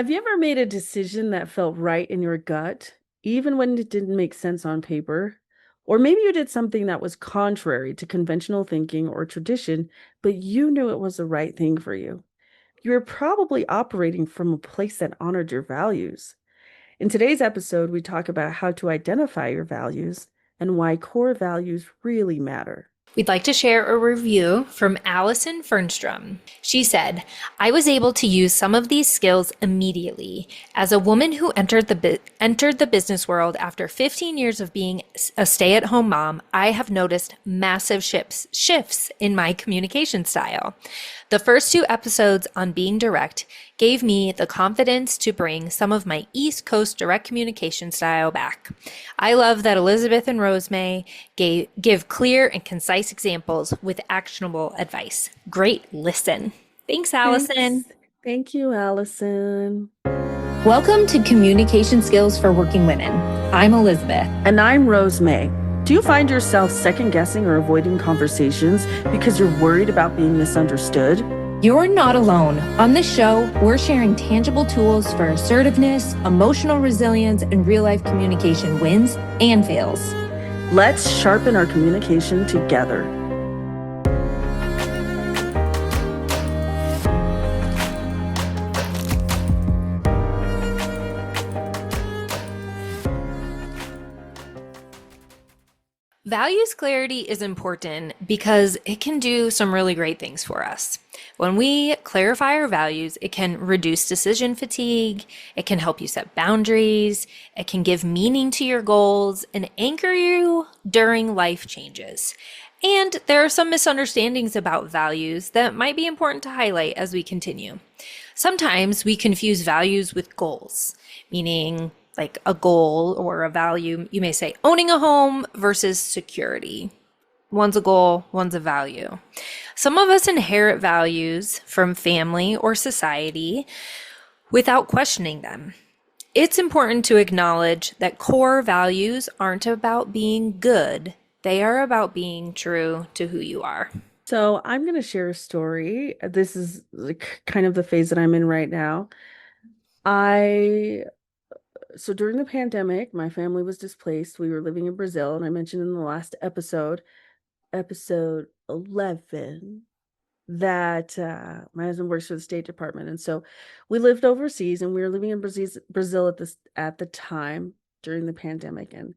Have you ever made a decision that felt right in your gut, even when it didn't make sense on paper? Or maybe you did something that was contrary to conventional thinking or tradition, but you knew it was the right thing for you. You were probably operating from a place that honored your values. In today's episode, we talk about how to identify your values and why core values really matter. We'd like to share a review from Allison Fernstrom. She said, I was able to use some of these skills immediately. As a woman who entered the business world after 15 years of being a stay-at-home mom, I have noticed massive shifts in my communication style. The first two episodes on being direct gave me the confidence to bring some of my East Coast direct communication style back. I love that Elizabeth and Rosemay give clear and concise examples with actionable advice. Great listen. Thanks, Thanks. Allison. Thank you, Allison. Welcome to Communication Skills for Working Women. I'm Elizabeth. And I'm Rose May. Do you find yourself second guessing or avoiding conversations because you're worried about being misunderstood? You're not alone. On this show, we're sharing tangible tools for assertiveness, emotional resilience, and real life communication wins and fails. Let's sharpen our communication together. Values clarity is important because it can do some really great things for us. When we clarify our values, it can reduce decision fatigue, it can help you set boundaries, it can give meaning to your goals, and anchor you during life changes. And there are some misunderstandings about values that might be important to highlight as we continue. Sometimes we confuse values with goals, meaning like a goal or a value. You may say owning a home versus security. One's a goal, one's a value. Some of us inherit values from family or society without questioning them. It's important to acknowledge that core values aren't about being good. They are about being true to who you are. So I'm going to share a story. This is like kind of the phase that I'm in right now. I so during the pandemic, my family was displaced. We were living in Brazil, and I mentioned in the last episode, episode 11, that my husband works for the State Department, and so we lived overseas, and we were living in Brazil at the time during the pandemic, and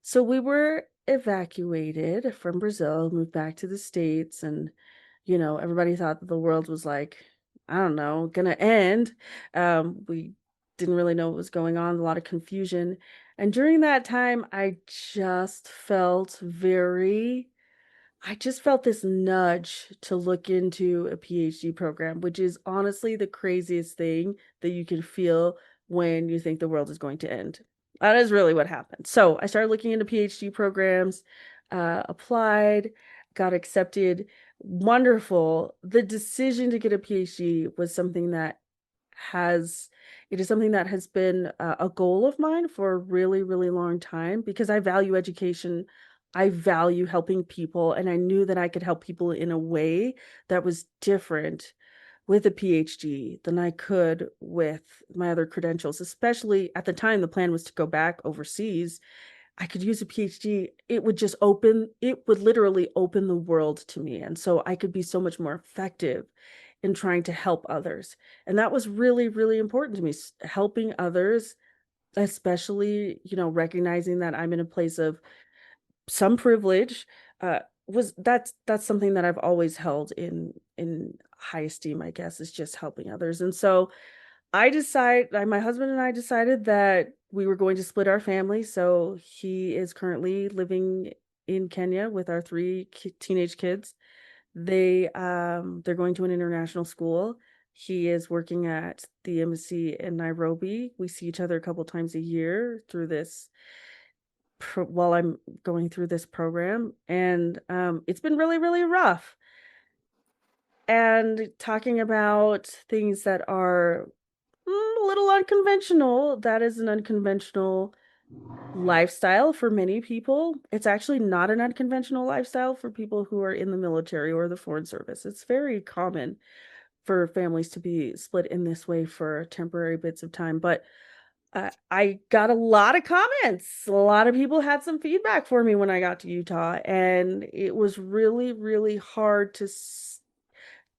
so we were evacuated from Brazil, moved back to the States, and everybody thought that the world was like, I don't know, gonna end. We didn't really know what was going on, a lot of confusion. And during that time, I just felt this nudge to look into a PhD program, which is honestly the craziest thing that you can feel when you think the world is going to end. That is really what happened. So I started looking into PhD programs, applied, got accepted. Wonderful. The decision to get a PhD was something that has it is something that has been a goal of mine for a really, really long time because I value education. I value helping people, and I knew that I could help people in a way that was different with a PhD than I could with my other credentials, especially at the time the plan was to go back overseas. I could use a PhD. It would literally open the world to me. And so I could be so much more effective in trying to help others. And that was really, really important to me, helping others, especially, recognizing that I'm in a place of some privilege, was that's something that I've always held in high esteem, I guess, is just helping others. And so my husband and I decided that we were going to split our family. So he is currently living in Kenya with our three teenage kids. They're going to an international school. He is working at the embassy in Nairobi. We see each other a couple times a year through this while I'm going through this program, and it's been really, really rough. And talking about things that are a little unconventional, that is an unconventional lifestyle for many people. It's actually not an unconventional lifestyle for people who are in the military or the foreign service. It's very common. for families to be split in this way for temporary bits of time. But I got a lot of comments. A lot of people had some feedback for me when I got to Utah, and it was really, really hard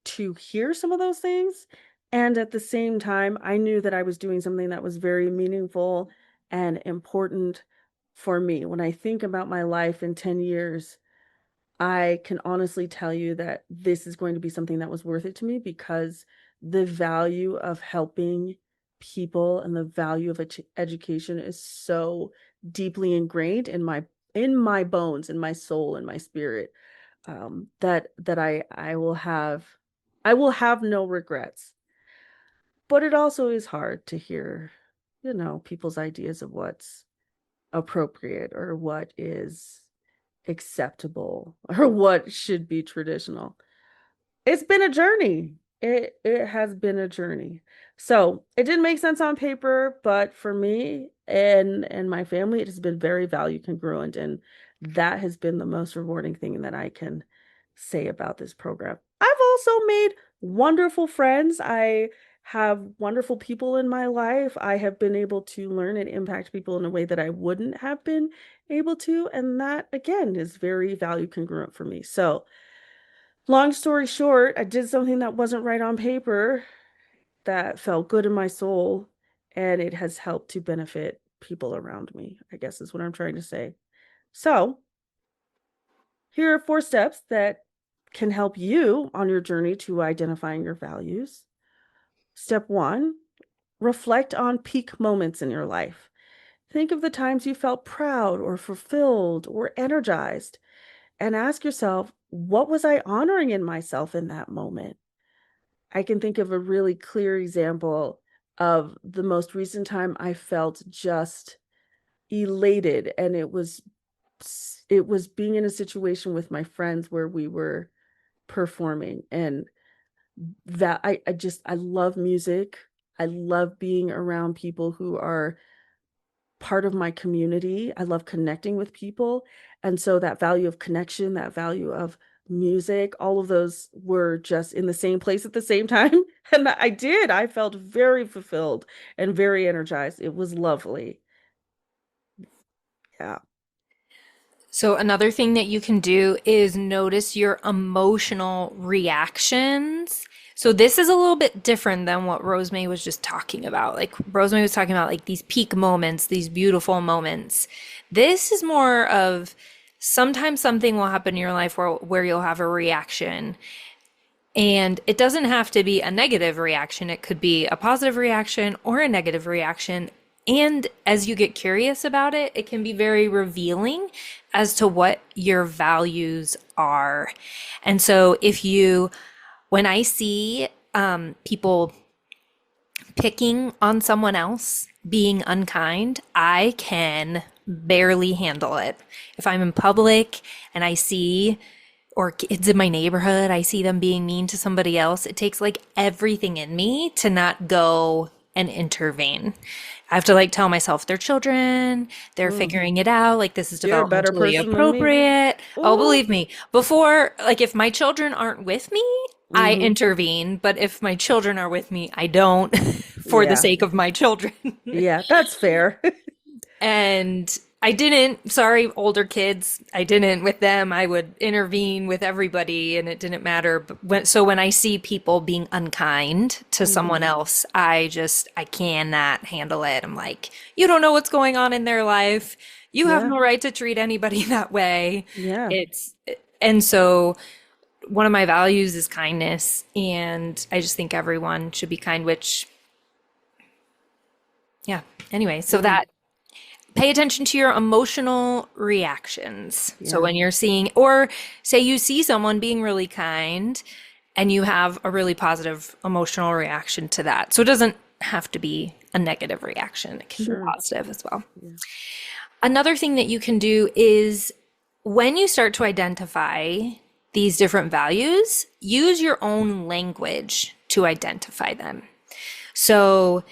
to hear some of those things. And at the same time, I knew that I was doing something that was very meaningful and important for me. When I think about my life in 10 years, I can honestly tell you that this is going to be something that was worth it to me, because the value of helping people and the value of education is so deeply ingrained in my bones, in my soul, in my spirit, that I will have no regrets. But it also is hard to hear, people's ideas of what's appropriate or what is acceptable or what should be traditional. It's been a journey. It has been a journey. So it didn't make sense on paper, but for me and my family, it has been very value congruent, and that has been the most rewarding thing that I can say about this program. I've also made wonderful friends. I have wonderful people in my life. I have been able to learn and impact people in a way that I wouldn't have been able to, and that again is very value congruent for me. So long story short, I did something that wasn't right on paper that felt good in my soul, and it has helped to benefit people around me, I guess is what I'm trying to say. So, here are 4 steps that can help you on your journey to identifying your values. Step 1, reflect on peak moments in your life. Think of the times you felt proud or fulfilled or energized, and ask yourself, what was I honoring in myself in that moment? I can think of a really clear example of the most recent time I felt just elated, and it was being in a situation with my friends where we were performing, and that I love music. I love being around people who are part of my community. I love connecting with people. And so that value of connection, that value of music, all of those were just in the same place at the same time. And I felt very fulfilled and very energized. It was lovely. Yeah. So another thing that you can do is notice your emotional reactions. So this is a little bit different than what Rosemary was just talking about. Like Rosemary was talking about like these peak moments, these beautiful moments. This is more of sometimes something will happen in your life where you'll have a reaction. And it doesn't have to be a negative reaction. It could be a positive reaction or a negative reaction. And as you get curious about it, it can be very revealing as to what your values are. And so when I see people picking on someone else, being unkind, I can barely handle it. If I'm in public and I see, or kids in my neighborhood, I see them being mean to somebody else, it takes like everything in me to not go and intervene. I have to like tell myself they're children, they're Mm, figuring it out, like this is you're a better developmentally person than me. appropriate. Oh, Ooh. believe me, before, like if my children aren't with me, I Hmm. intervene, but if my children are with me, I don't for the Yeah. sake of my children. Yeah, that's fair. And I didn't, sorry, older kids, I didn't with them. I would intervene with everybody and it didn't matter. But when I see people being unkind to someone Hmm. else, I cannot handle it. I'm like, you don't know what's going on in their life. You have Yeah. no right to treat anybody that way. Yeah. It's, and so one of my values is kindness. And I just think everyone should be kind, which, yeah. Anyway, so Yeah. that pay attention to your emotional reactions. So Yeah. when you're seeing, or say you see someone being really kind and you have a really positive emotional reaction to that. So it doesn't have to be a negative reaction, it can be Sure. positive as well. Yeah. Another thing that you can do is when you start to identify these different values, use your own language to identify them. So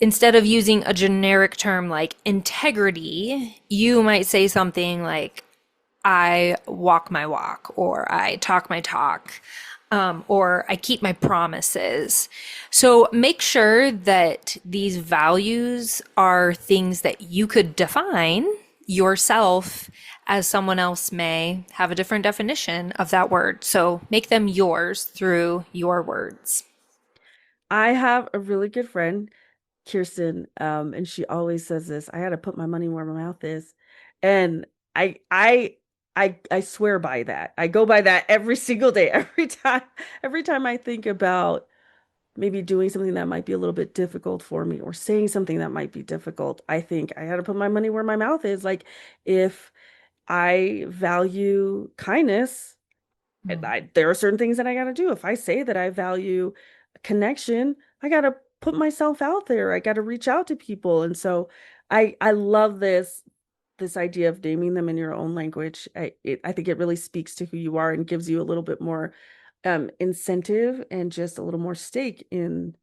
instead of using a generic term like integrity, you might say something like, I walk my walk or I talk my talk. or I keep my promises. So make sure that these values are things that you could define yourself, as someone else may have a different definition of that word. So make them yours through your words. I have a really good friend, Kirsten, and she always says this, I gotta put my money where my mouth is. And I I I swear by that. I go by that every single day, every time I think about maybe doing something that might be a little bit difficult for me or saying something that might be difficult. I think I gotta put my money where my mouth is. Like if I value kindness, Mm. there are certain things that I got to do. If I say that I value connection, I got to put myself out there. I got to reach out to people. And so I love this idea of naming them in your own language. I think it really speaks to who you are and gives you a little bit more incentive and just a little more stake in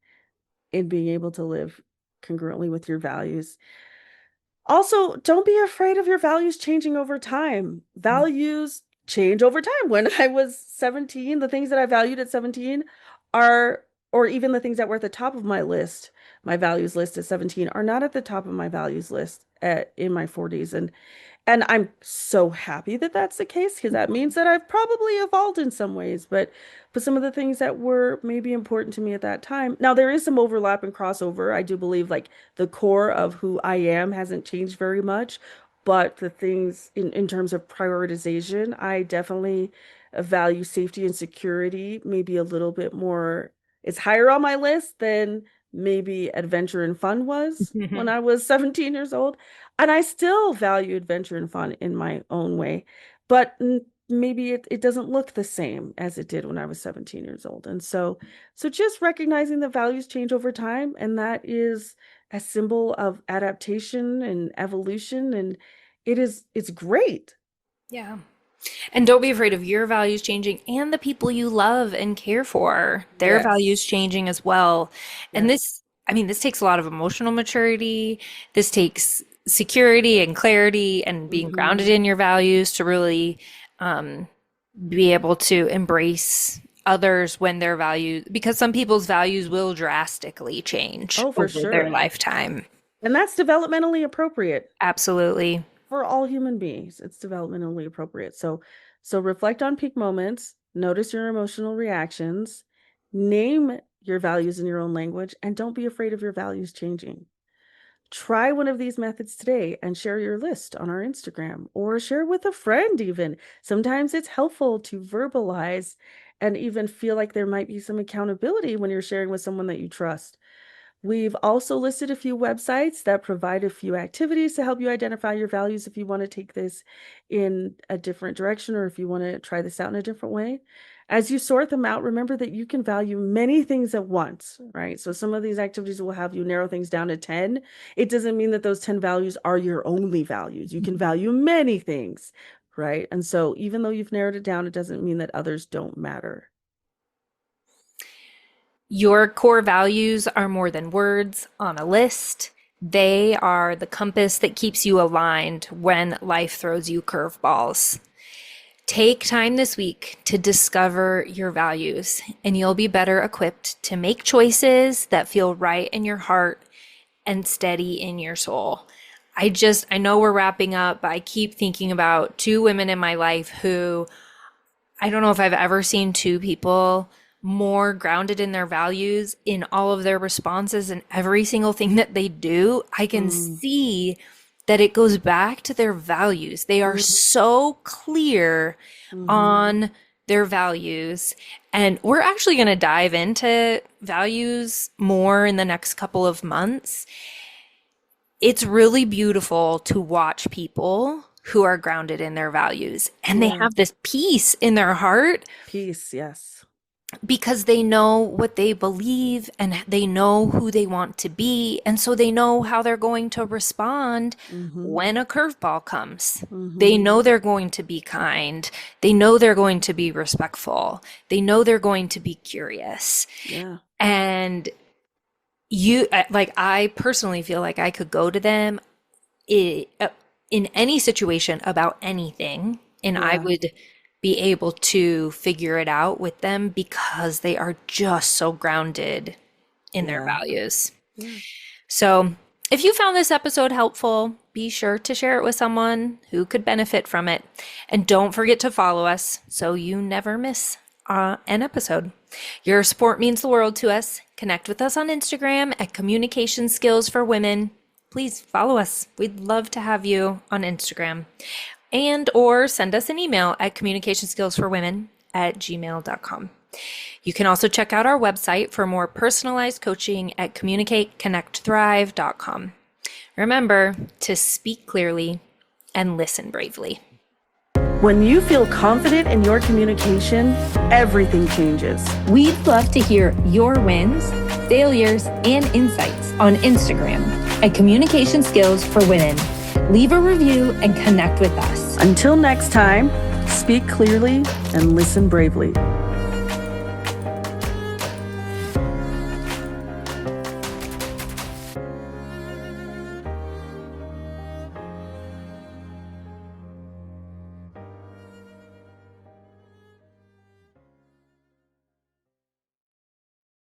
being able to live congruently with your values. Also, don't be afraid of your values changing over time. Values change over time. When I was 17, the things that I valued at 17 are, or even the things that were at the top of my list, my values list at 17, are not at the top of my values list in my 40s. And I'm so happy that that's the case because that means that I've probably evolved in some ways. But some of the things that were maybe important to me at that time. Now there is some overlap and crossover. I do believe like the core of who I am hasn't changed very much, but the things in terms of prioritization, I definitely value safety and security maybe a little bit more. It's higher on my list than maybe adventure and fun was when I was 17 years old. And I still value adventure and fun in my own way, but maybe it doesn't look the same as it did when I was 17 years old. And so just recognizing that values change over time, and that is a symbol of adaptation and evolution, and it's great. Yeah. And don't be afraid of your values changing and the people you love and care for, their values Yes. changing as well. And Yes. this takes a lot of emotional maturity. This takes security and clarity and being grounded Hmm. in your values to really um, be able to embrace others when their values, because some people's values will drastically change Oh, for over their sure. lifetime. And that's developmentally appropriate. Absolutely. For all human beings. It's developmentally appropriate. So reflect on peak moments, notice your emotional reactions, name your values in your own language, and don't be afraid of your values changing. Try one of these methods today and share your list on our Instagram or share with a friend even. Sometimes it's helpful to verbalize and even feel like there might be some accountability when you're sharing with someone that you trust. We've also listed a few websites that provide a few activities to help you identify your values if you want to take this in a different direction or if you want to try this out in a different way. As you sort them out, remember that you can value many things at once, right? So some of these activities will have you narrow things down to 10. It doesn't mean that those 10 values are your only values. You can value many things, right? And so even though you've narrowed it down, it doesn't mean that others don't matter. Your core values are more than words on a list. They are the compass that keeps you aligned when life throws you curveballs. Take time this week to discover your values, and you'll be better equipped to make choices that feel right in your heart and steady in your soul. I know we're wrapping up, but I keep thinking about two women in my life who I don't know if I've ever seen two people more grounded in their values in all of their responses and every single thing that they do. I can Mm, see that it goes back to their values. They are mhm, so clear mhm. on their values. And we're actually going to dive into values more in the next couple of months. It's really beautiful to watch people who are grounded in their values and they Yeah. have this peace in their heart Peace, yes. because they know what they believe and they know who they want to be. And so they know how they're going to respond Mm-hmm. when a curveball comes. They Mm-hmm. know they're going to be kind. They know they're going to be respectful. They know they're going to be curious. Yeah. And like, I personally feel like I could go to them i- uh, in any situation about anything, and I Yeah. would be able to figure it out with them because they are just so grounded in their Yeah. values. Yeah. So, if you found this episode helpful, be sure to share it with someone who could benefit from it. And don't forget to follow us so you never miss an episode. Your support means the world to us. Connect with us on Instagram at communicationskillsforwomen. Please follow us. We'd love to have you on Instagram. And or send us an email at communicationskillsforwomen@gmail.com. You can also check out our website for more personalized coaching at communicateconnectthrive.com. Remember to speak clearly and listen bravely. When you feel confident in your communication, everything changes. We'd love to hear your wins, failures, and insights on Instagram at Communication Skills for Women. Leave a review and connect with us. Until next time, speak clearly and listen bravely.